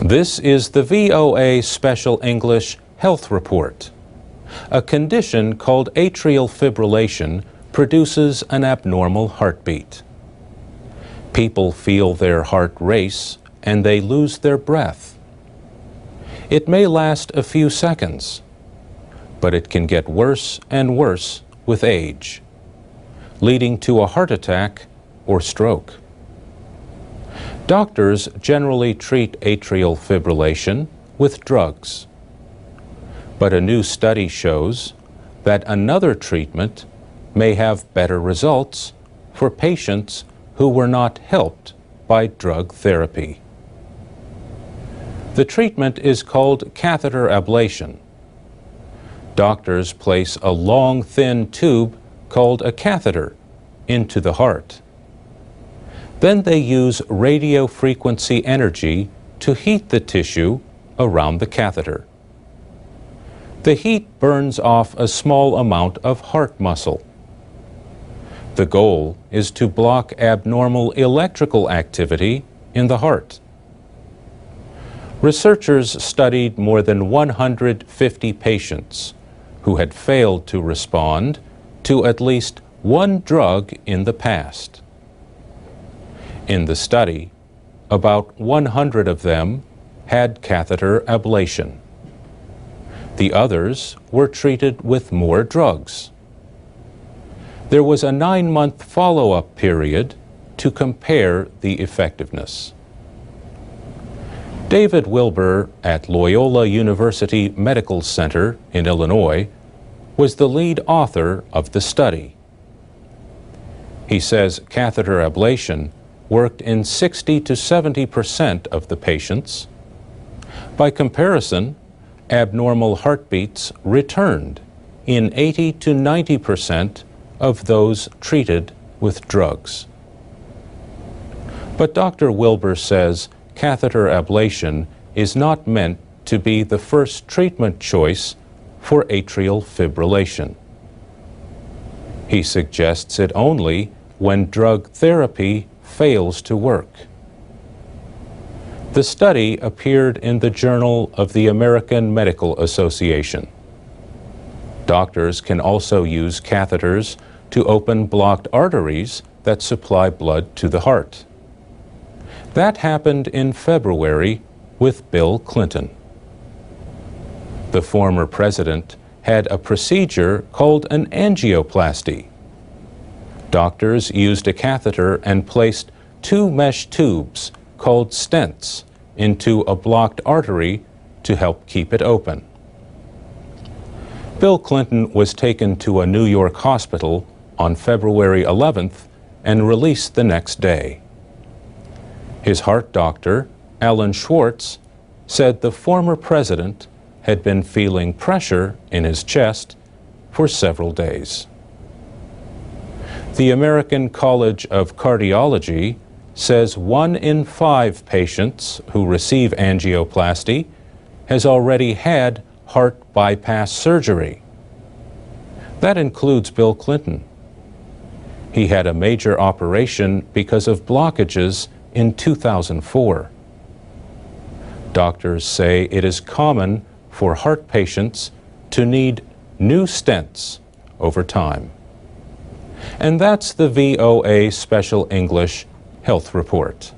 This is the VOA Special English Health Report. A condition called atrial fibrillation produces an abnormal heartbeat. People feel their heart race and they lose their breath. It may last a few seconds, but it can get worse and worse with age, leading to a heart attack or stroke. Doctors generally treat atrial fibrillation with drugs. But a new study shows that another treatment may have better results for patients who were not helped by drug therapy. The treatment is called catheter ablation. Doctors place a long, thin tube called a catheter into the heart. Then they use radio frequency energy to heat the tissue around the catheter. The heat burns off a small amount of heart muscle. The goal is to block abnormal electrical activity in the heart. Researchers studied more than 150 patients who had failed to respond to at least one drug in the past. In the study, about 100 of them had catheter ablation. The others were treated with more drugs. There was a 9-month follow-up period to compare the effectiveness. David Wilbur at Loyola University Medical Center in Illinois was the lead author of the study. He says catheter ablation worked in 60 to 70% of the patients. By comparison, abnormal heartbeats returned in 80 to 90% of those treated with drugs. But Dr. Wilbur says catheter ablation is not meant to be the first treatment choice for atrial fibrillation. He suggests it only when drug therapy fails to work. The study appeared in the Journal of the American Medical Association. Doctors can also use catheters to open blocked arteries that supply blood to the heart. That happened in February with Bill Clinton. The former president had a procedure called an angioplasty. Doctors used a catheter and placed 2 mesh tubes called stents into a blocked artery to help keep it open. Bill Clinton was taken to a New York hospital on February 11th and released the next day. His heart doctor, Alan Schwartz, said the former president had been feeling pressure in his chest for several days. The American College of Cardiology says 1 in 5 patients who receive angioplasty has already had heart bypass surgery. That includes Bill Clinton. He had a major operation because of blockages in 2004. Doctors say it is common for heart patients to need new stents over time. And that's the VOA Special English Health Report.